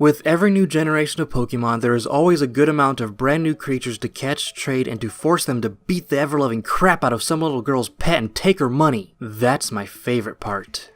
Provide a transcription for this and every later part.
With every new generation of Pokemon, there is always a good amount of brand new creatures to catch, trade, and to force them to beat the ever-loving crap out of some little girl's pet and take her money. That's my favorite part.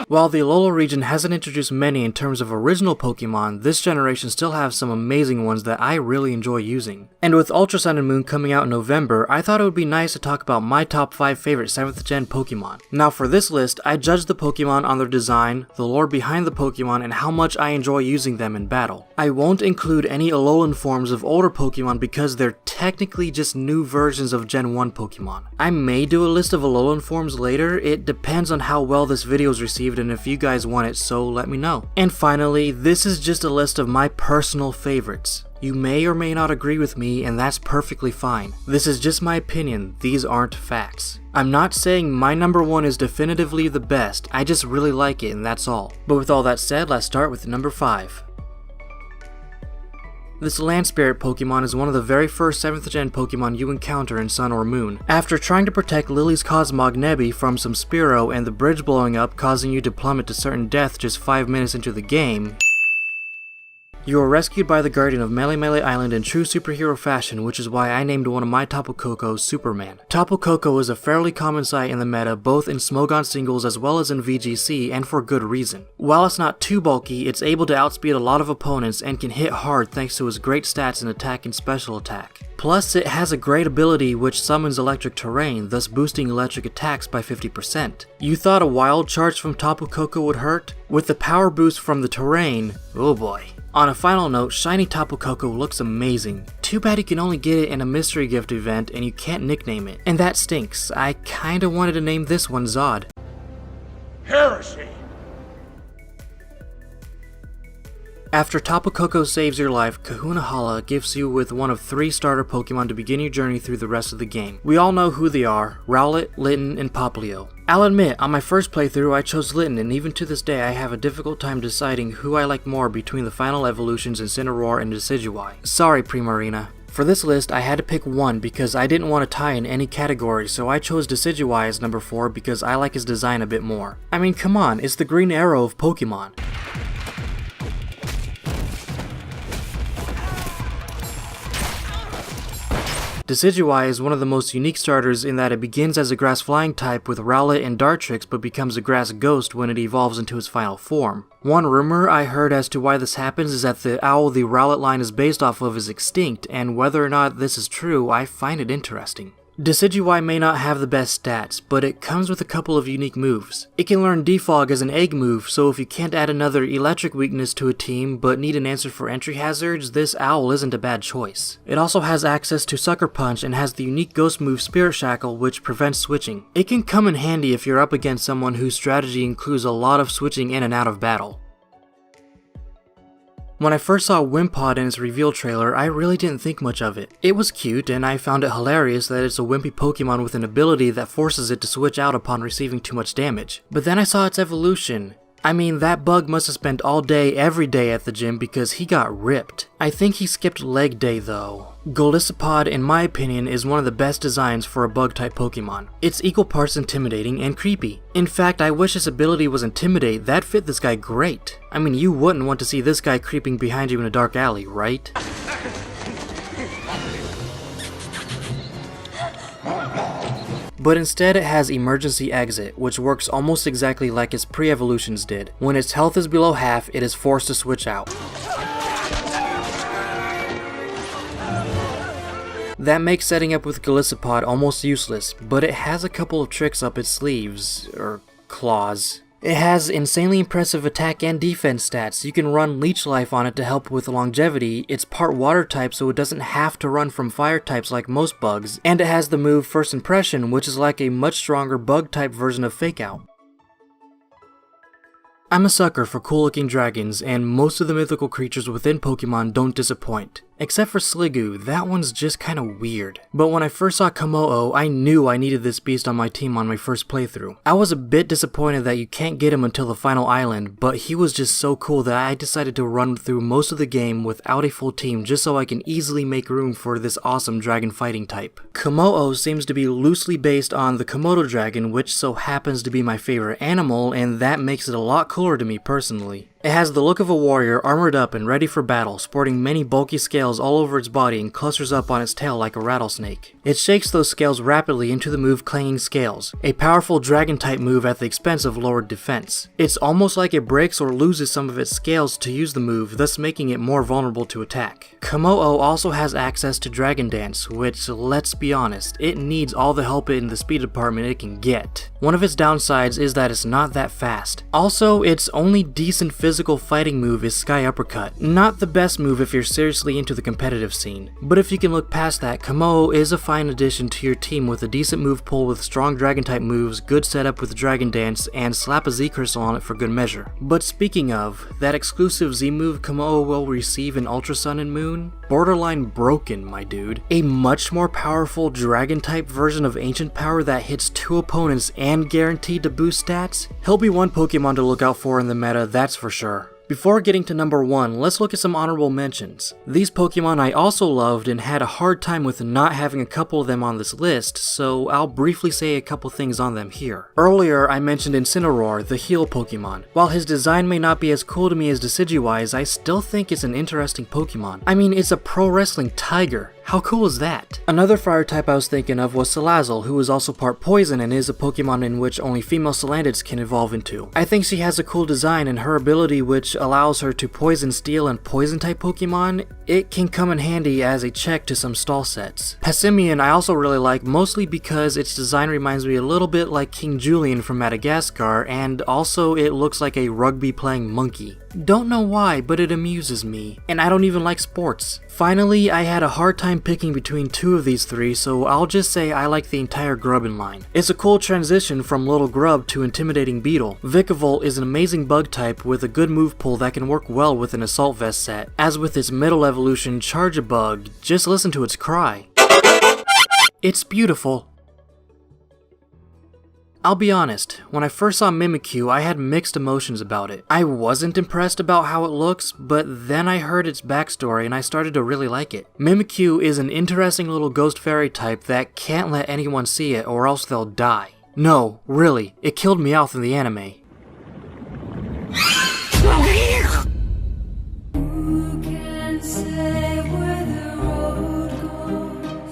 While the Alolan region hasn't introduced many in terms of original Pokemon, this generation still has some amazing ones that I really enjoy using. And with Ultra Sun and Moon coming out in November, I thought it would be nice to talk about my top 5 favorite 7th gen Pokemon. Now for this list, I judged the Pokemon on their design, the lore behind the Pokemon, and how much I enjoy using them in battle. I won't include any Alolan forms of older Pokemon because they're technically just new versions of Gen 1 Pokemon. I may do a list of Alolan forms later, it depends on how well this video is received and if you guys want it, so let me know. And finally, this is just a list of my personal favorites. You may or may not agree with me, and that's perfectly fine. This is just my opinion, these aren't facts. I'm not saying my number 1 is definitively the best, I just really like it and that's all. But with all that said, let's start with number 5. This Land Spirit Pokemon is one of the very first 7th gen Pokemon you encounter in Sun or Moon. After trying to protect Lily's Cosmog Nebby from some Spearow and the bridge blowing up causing you to plummet to certain death just 5 minutes into the game, you are rescued by the Guardian of Melee Island in true superhero fashion, which is why I named one of my Tapu Kokos Superman. Tapu Koko is a fairly common sight in the meta, both in Smogon singles as well as in VGC, and for good reason. While it's not too bulky, it's able to outspeed a lot of opponents and can hit hard thanks to his great stats in attack and special attack. Plus, it has a great ability which summons electric terrain, thus boosting electric attacks by 50%. You thought a wild charge from Tapu Koko would hurt? With the power boost from the terrain, oh boy. On a final note, shiny Tapu Koko looks amazing. Too bad you can only get it in a mystery gift event and you can't nickname it. And that stinks. I kinda wanted to name this one Zod. Heresy! After Tapu Koko saves your life, Kahuna Hala gives you with one of 3 starter Pokemon to begin your journey through the rest of the game. We all know who they are, Rowlet, Litten, and Popplio. I'll admit, on my first playthrough I chose Litten, and even to this day I have a difficult time deciding who I like more between the final evolutions Incineroar and Decidueye. Sorry Primarina. For this list I had to pick one because I didn't want to tie in any category, so I chose Decidueye as number 4 because I like his design a bit more. I mean come on, it's the green arrow of Pokemon. Decidueye is one of the most unique starters in that it begins as a grass flying type with Rowlet and Dartrix but becomes a grass ghost when it evolves into its final form. One rumor I heard as to why this happens is that the owl the Rowlet line is based off of is extinct, and whether or not this is true, I find it interesting. Decidueye may not have the best stats, but it comes with a couple of unique moves. It can learn Defog as an egg move, so if you can't add another electric weakness to a team but need an answer for entry hazards, this owl isn't a bad choice. It also has access to Sucker Punch and has the unique ghost move Spirit Shackle, which prevents switching. It can come in handy if you're up against someone whose strategy includes a lot of switching in and out of battle. When I first saw Wimpod in its reveal trailer, I really didn't think much of it. It was cute, and I found it hilarious that it's a wimpy Pokemon with an ability that forces it to switch out upon receiving too much damage. But then I saw its evolution. I mean, that bug must have spent all day every day at the gym because he got ripped. I think he skipped leg day though. Golisopod, in my opinion, is one of the best designs for a bug-type Pokemon. It's equal parts intimidating and creepy. In fact, I wish his ability was Intimidate, that fit this guy great. I mean, you wouldn't want to see this guy creeping behind you in a dark alley, right? But instead it has Emergency Exit, which works almost exactly like its pre-evolutions did. When its health is below half, it is forced to switch out. That makes setting up with Golisopod almost useless, but it has a couple of tricks up its sleeves, or claws. It has insanely impressive attack and defense stats. You can run Leech Life on it to help with longevity, it's part water type so it doesn't have to run from fire types like most bugs, and it has the move First Impression, which is like a much stronger bug type version of Fake Out. I'm a sucker for cool looking dragons, and most of the mythical creatures within Pokemon don't disappoint. Except for Sliggoo, that one's just kinda weird. But when I first saw Kommo-o, I knew I needed this beast on my team on my first playthrough. I was a bit disappointed that you can't get him until the final island, but he was just so cool that I decided to run through most of the game without a full team just so I can easily make room for this awesome dragon fighting type. Kommo-o seems to be loosely based on the Komodo dragon, which so happens to be my favorite animal, and that makes it a lot cooler to me personally. It has the look of a warrior armored up and ready for battle, sporting many bulky scales all over its body and clusters up on its tail like a rattlesnake. It shakes those scales rapidly into the move Clanging Scales, a powerful dragon type move at the expense of lowered defense. It's almost like it breaks or loses some of its scales to use the move, thus making it more vulnerable to attack. Kommo-o also has access to Dragon Dance, which, let's be honest, it needs all the help in the speed department it can get. One of its downsides is that it's not that fast. Also, its only decent physical fighting move is Sky Uppercut. Not the best move if you're seriously into the competitive scene. But if you can look past that, Kommo-o is a fine addition to your team with a decent move pool with strong dragon type moves, good setup with Dragon Dance, and slap a Z crystal on it for good measure. But speaking of, that exclusive Z move Kommo-o will receive in Ultra Sun and Moon? Borderline broken, my dude. A much more powerful dragon type version of Ancient Power that hits 2 opponents and guaranteed to boost stats? He'll be one Pokemon to look out for in the meta, that's for sure. Before getting to number 1, let's look at some honorable mentions. These Pokemon I also loved and had a hard time with not having a couple of them on this list, so I'll briefly say a couple things on them here. Earlier I mentioned Incineroar, the heal Pokemon. While his design may not be as cool to me as Decidueye's, I still think it's an interesting Pokemon. I mean, it's a pro wrestling tiger. How cool is that? Another fire type I was thinking of was Salazzle, who is also part poison and is a Pokemon in which only female Salandits can evolve into. I think she has a cool design, and her ability, which allows her to poison steel and poison type Pokemon, it can come in handy as a check to some stall sets. Passimian I also really like, mostly because its design reminds me a little bit like King Julian from Madagascar, and also it looks like a rugby playing monkey. Don't know why, but it amuses me, and I don't even like sports. Finally, I had a hard time picking between 2 of these 3, so I'll just say I like the entire Grubbin line. It's a cool transition from little grub to intimidating beetle. Vikavolt is an amazing bug type with a good move pool that can work well with an Assault Vest set. As with its middle evolution, Charge-a-Bug, just listen to its cry. It's beautiful. I'll be honest, when I first saw Mimikyu, I had mixed emotions about it. I wasn't impressed about how it looks, but then I heard its backstory and I started to really like it. Mimikyu is an interesting little ghost fairy type that can't let anyone see it or else they'll die. No, really, it killed Meowth in the anime.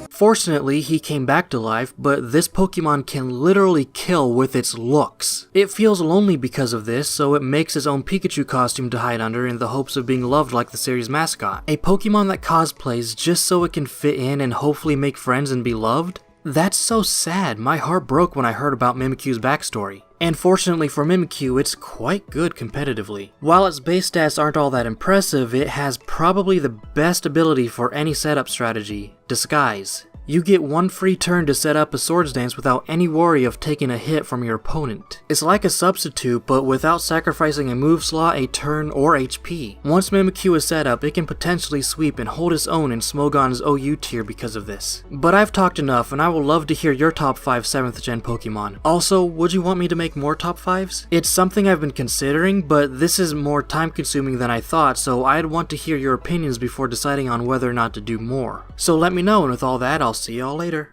Fortunately, he came back to life, but this Pokemon can literally kill with its looks. It feels lonely because of this, so it makes its own Pikachu costume to hide under in the hopes of being loved like the series mascot. A Pokemon that cosplays just so it can fit in and hopefully make friends and be loved? That's so sad. My heart broke when I heard about Mimikyu's backstory. And fortunately for Mimikyu, it's quite good competitively. While its base stats aren't all that impressive, it has probably the best ability for any setup strategy: Disguise. You get 1 free turn to set up a Swords Dance without any worry of taking a hit from your opponent. It's like a substitute, but without sacrificing a move slot, a turn, or HP. Once Mimikyu is set up, it can potentially sweep and hold its own in Smogon's OU tier because of this. But I've talked enough, and I would love to hear your top 5 7th gen Pokemon. Also, would you want me to make more top 5s? It's something I've been considering, but this is more time consuming than I thought, so I'd want to hear your opinions before deciding on whether or not to do more. So let me know, and with all that, I'll see y'all later.